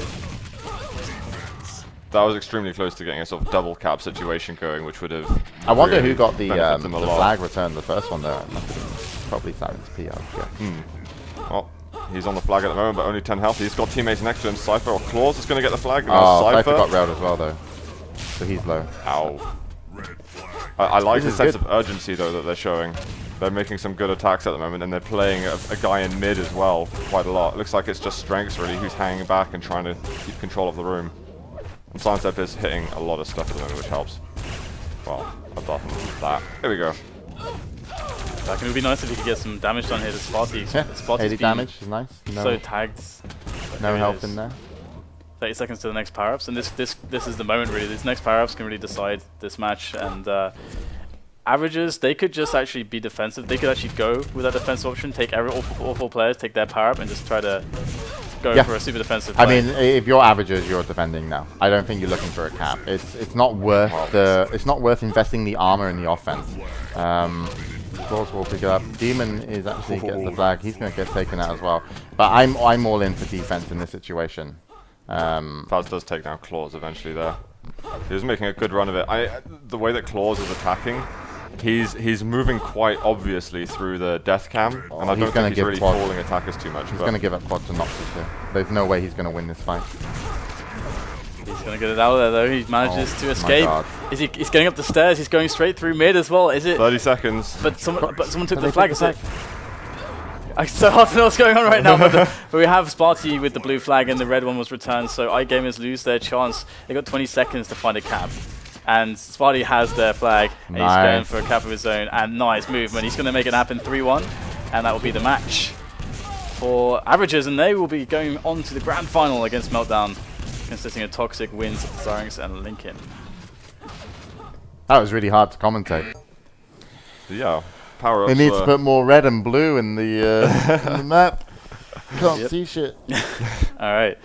Speaker 2: That was extremely close to getting a sort of double cap situation going, which would have...
Speaker 3: I wonder who got the flag return, the first one there. It must have been probably Silence P,
Speaker 2: Well, he's on the flag at the moment, but only 10 health. He's got teammates next to him. Cypher or clawz is going to get the flag.
Speaker 3: Cypher got railed as well, though. So he's low.
Speaker 2: Ow. I like the sense of urgency, though, that they're showing. They're making some good attacks at the moment, and they're playing a guy in mid as well, quite a lot. It looks like it's just strenx, really, who's hanging back and trying to keep control of the room. And silencep is hitting a lot of stuff at the moment, which helps. Well, apart from that. There we go.
Speaker 1: It would be nice if you could get some damage done here to Sparty.
Speaker 3: Yeah, 80 damage is nice.
Speaker 1: So tagged.
Speaker 3: No health in there.
Speaker 1: 30 seconds to the next power-ups, and this is the moment, really. These next power-ups can really decide this match, and averages, they could just actually be defensive. They could actually go with that defensive option, take all 4 players, take their power-up, and just try to go for a super defensive play.
Speaker 3: I mean, if you're averages, you're defending now. I don't think you're looking for a cap. It's not worth investing the armor in the offense. clawz will pick it up. Demon is actually getting the flag. He's going to get taken out as well. But I'm all in for defense in this situation.
Speaker 2: Fazz does take down clawz eventually there. He was making a good run of it. The way that clawz is attacking, he's moving quite obviously through the death cam, and I don't think he's really fooling attackers too much.
Speaker 3: He's going to give up quad to noctis here. There's no way he's going to win this fight.
Speaker 1: He's going to get it out of there though. He manages to escape. He's going up the stairs. He's going straight through mid as well. Is it
Speaker 2: 30 seconds?
Speaker 1: But someone took the flag. Is it? It's so hard to know what's going on right now, but we have Sparty with the blue flag and the red one was returned, so iGamerz lose their chance. They got 20 seconds to find a cap. And Sparty has their flag, and he's
Speaker 3: Nice.
Speaker 1: going for a cap of his own, and nice movement. He's going to make it happen 3-1, and that will be the match for averages, and they will be going on to the grand final against Meltdown, consisting of Toxic, Wins, Strenx, and Lincoln.
Speaker 3: That was really hard to commentate.
Speaker 2: Yeah, power-ups.
Speaker 3: It needs to put more red and blue in the, in the map. Can't
Speaker 1: Yep.
Speaker 3: see shit.
Speaker 1: All right,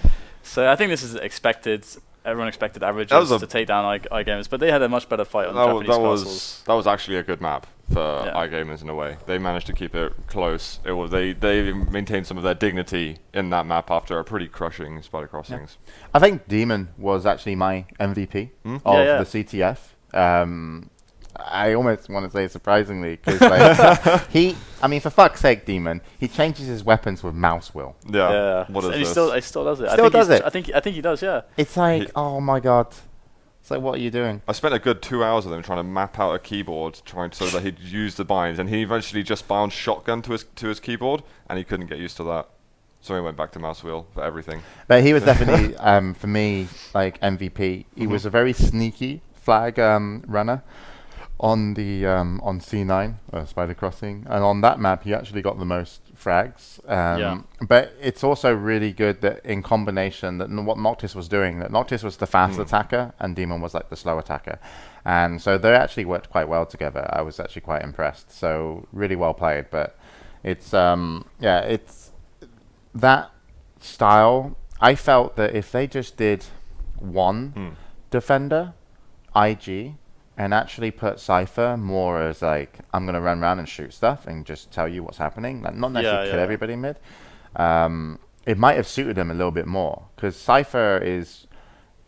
Speaker 1: so I think this is expected. Everyone expected averages to take down iGamerz, but they had a much better fight on the Japanese castles.
Speaker 2: That was actually a good map for
Speaker 1: Yeah.
Speaker 2: iGamerz in a way. They managed to keep it close. They maintained some of their dignity in that map after a pretty crushing Spider Crossings.
Speaker 3: I think Demon was actually my MVP of
Speaker 1: Yeah.
Speaker 3: the CTF. I almost want to say surprisingly, because like, I mean, for fuck's sake, Demon, he changes his weapons with mouse wheel.
Speaker 2: Yeah. What is
Speaker 1: and he
Speaker 2: this?
Speaker 1: still does it.
Speaker 3: Still does it?
Speaker 1: I think he does. Yeah.
Speaker 3: It's like, oh my god. It's like, what are you doing?
Speaker 2: I spent a good 2 hours with him trying to map out a keyboard, trying so that he'd use the binds, and he eventually just bound shotgun to his keyboard, and he couldn't get used to that. So he went back to mouse wheel for everything.
Speaker 3: But he was definitely, for me, like MVP. He was a very sneaky flag runner on the on C9 Spider Crossing, and on that map he actually got the most frags. But it's also really good that in combination that what Noctis was doing, that Noctis was the fast attacker and Demon was like the slow attacker, and so they actually worked quite well together. I was actually quite impressed. So really well played. But it's it's that style. I felt that if they just did one defender, IG, and actually put Cypher more as like, I'm going to run around and shoot stuff and just tell you what's happening, like not necessarily kill everybody mid, it might have suited him a little bit more, because Cypher's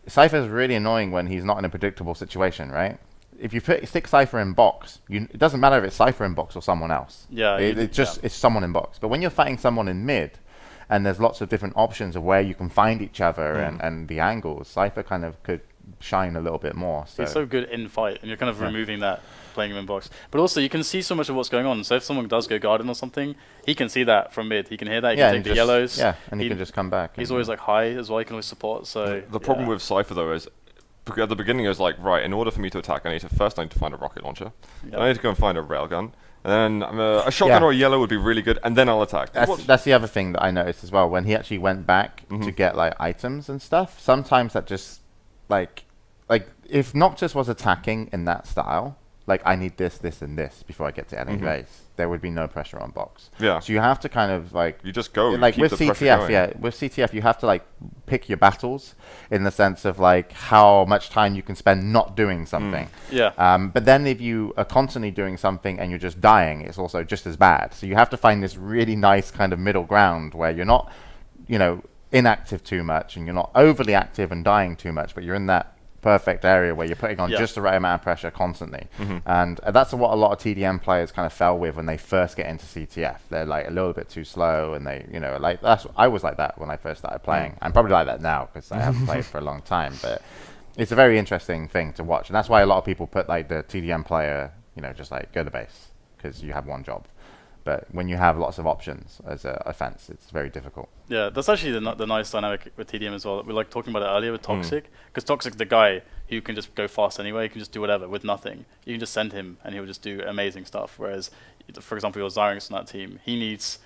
Speaker 3: really annoying when he's not in a predictable situation, right? If you stick Cypher in box, it doesn't matter if it's Cypher in box or someone else. It's someone in box. But when you're fighting someone in mid, and there's lots of different options of where you can find each other and the angles, Cypher kind of could shine a little bit more. So.
Speaker 1: He's so good in fight, and you're kind of removing that, playing him in box. But also, you can see so much of what's going on. So if someone does go garden or something, he can see that from mid. He can hear that. He can take the yellows.
Speaker 3: Yeah, and he can just come back.
Speaker 1: He's always like high as well. He can always support. So
Speaker 2: the problem with Cypher though is, at the beginning it was like, right, in order for me to attack, I need to find a rocket launcher. Then I need to go and find a railgun. And then a shotgun or a yellow would be really good, and then I'll attack.
Speaker 3: That's the other thing that I noticed as well. When he actually went back to get like items and stuff, sometimes that just like if Noctis was attacking in that style, like I need this, this, and this before I get to enemy base, there would be no pressure on box.
Speaker 2: Yeah.
Speaker 3: So you have to kind of like
Speaker 2: you just go.
Speaker 3: Like with CTF, with CTF you have to like pick your battles in the sense of like how much time you can spend not doing something. But then if you are constantly doing something and you're just dying, it's also just as bad. So you have to find this really nice kind of middle ground where you're not, inactive too much and you're not overly active and dying too much, but you're in that perfect area where you're putting on just the right amount of pressure constantly. And that's what a lot of TDM players kind of fell with when they first get into CTF. They're like a little bit too slow, and they, like I was like that when I first started playing. I'm probably like that now because I haven't played for a long time, but it's a very interesting thing to watch, and that's why a lot of people put like the TDM player, just like go to base because you have one job. But when you have lots of options as an offense, it's very difficult. Yeah,
Speaker 1: that's actually the nice dynamic with TDM as well. We were like talking about it earlier with Toxic, because Toxic's the guy who can just go fast anyway. He can just do whatever with nothing. You can just send him, and he'll just do amazing stuff. Whereas, for example, your Zyrinx on that team, he needs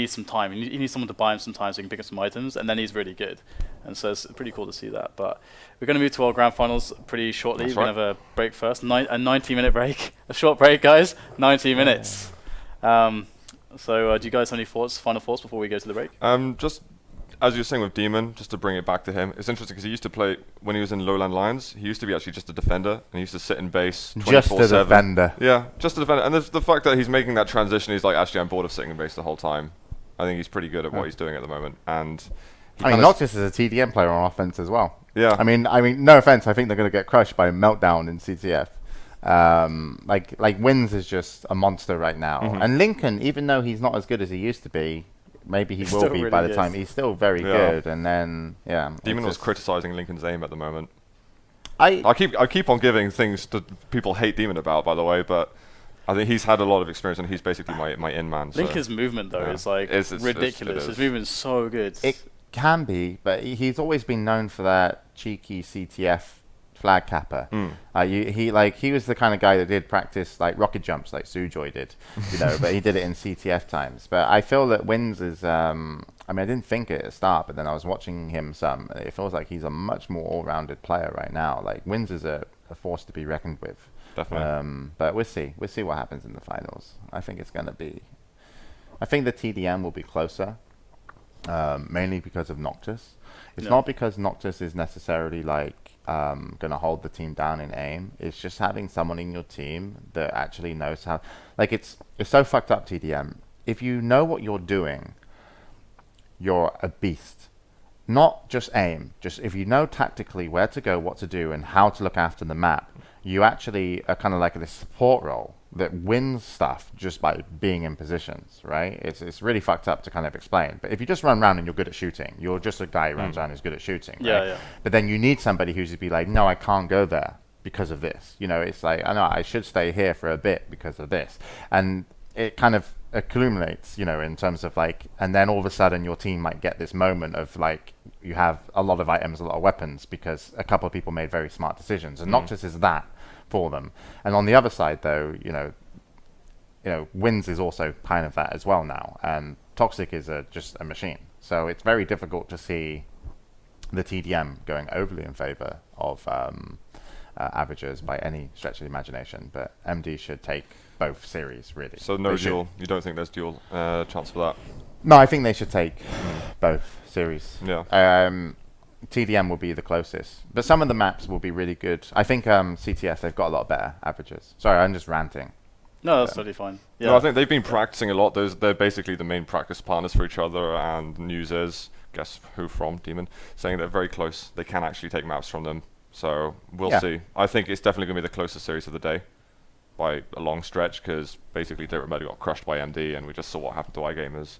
Speaker 1: some time. He needs someone to buy him some time so he can pick up some items, and then he's really good. And so it's pretty cool to see that. But we're going to move to our grand finals pretty shortly. We're going to have a break first, a 90-minute break, a short break, guys. 90 minutes. So do you guys have any final thoughts before we go to the break?
Speaker 2: Just as you were saying with Demon, just to bring it back to him, it's interesting because he used to play, when he was in Lowland Lions, he used to be actually just a defender, and he used to sit in base 24/7.
Speaker 3: Just a defender.
Speaker 2: Yeah, just a defender. And the fact that he's making that transition, he's like, actually, I'm bored of sitting in base the whole time. I think he's pretty good at what he's doing at the moment. And
Speaker 3: Noctis is a TDM player on offense as well.
Speaker 2: Yeah.
Speaker 3: I mean, no offense, I think they're going to get crushed by Meltdown in CTF. Like Wins is just a monster right now, and Lincoln, even though he's not as good as he used to be, maybe he will be by the time. He's still very good, and then
Speaker 2: Demon was criticizing Lincoln's aim at the moment.
Speaker 3: I
Speaker 2: keep on giving things that people hate Demon about, by the way, but I think he's had a lot of experience, and he's basically my in man.
Speaker 1: Lincoln's movement though is like ridiculous. His movement's so good.
Speaker 3: It can be, but he's always been known for that cheeky CTF flag capper. He was the kind of guy that did practice like rocket jumps like Sujoy did, you know, but he did it in CTF times. But I feel that Wins is, I mean, I didn't think it at the start, but then I was watching him some. It feels like he's a much more all-rounded player right now. Like Wins is a force to be reckoned with.
Speaker 2: Definitely.
Speaker 3: But we'll see what happens in the finals. I think it's going to be, I think the TDM will be closer, mainly because of Noctis. It's not because Noctis is necessarily like going to hold the team down in aim. It's just having someone in your team that actually knows how. Like it's so fucked up, TDM. If you know what you're doing, you're a beast. Not just aim. Just if you know tactically where to go, what to do, and how to look after the map, you actually are kind of like this support role that wins stuff just by being in positions, right? It's really fucked up to kind of explain. But if you just run around and you're good at shooting, you're just a guy who runs around who's good at shooting, right?
Speaker 1: Yeah.
Speaker 3: But then you need somebody who's to be like, no, I can't go there because of this. You know, it's like, I know I should stay here for a bit because of this. And it kind of accumulates, you know, in terms of like, and then all of a sudden your team might get this moment of like, you have a lot of items, a lot of weapons because a couple of people made very smart decisions. And Noctis is that for them. And on the other side, though, you know, Wins is also kind of that as well now, and Toxic is just a machine. So it's very difficult to see the TDM going overly in favor of Avengers by any stretch of the imagination. But MD should take both series, really.
Speaker 2: So no duel. You don't think there's duel chance for that?
Speaker 3: No, I think they should take both series.
Speaker 2: Yeah.
Speaker 3: TDM will be the closest, but some of the maps will be really good. I think CTF, they've got a lot better averages. Sorry, I'm just ranting.
Speaker 1: No, that's totally fine. Yeah.
Speaker 2: No, I think they've been practicing a lot. They're basically the main practice partners for each other, and news is, guess who from, Demon, saying they're very close. They can actually take maps from them, so we'll see. I think it's definitely going to be the closest series of the day by a long stretch, because basically Derek got crushed by MD, and we just saw what happened to iGamerz.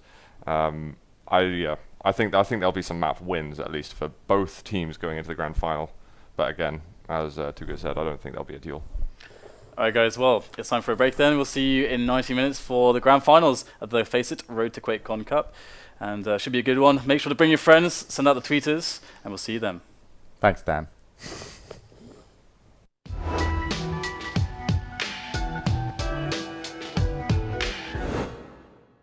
Speaker 2: I think there'll be some map wins, at least, for both teams going into the grand final. But again, as Tuga said, I don't think there'll be a duel.
Speaker 1: Alright guys, well, it's time for a break then. We'll see you in 90 minutes for the grand finals of the FACEIT Road2Quakecon Cup. And should be a good one. Make sure to bring your friends, send out the tweeters, and we'll see you then.
Speaker 3: Thanks, Dan.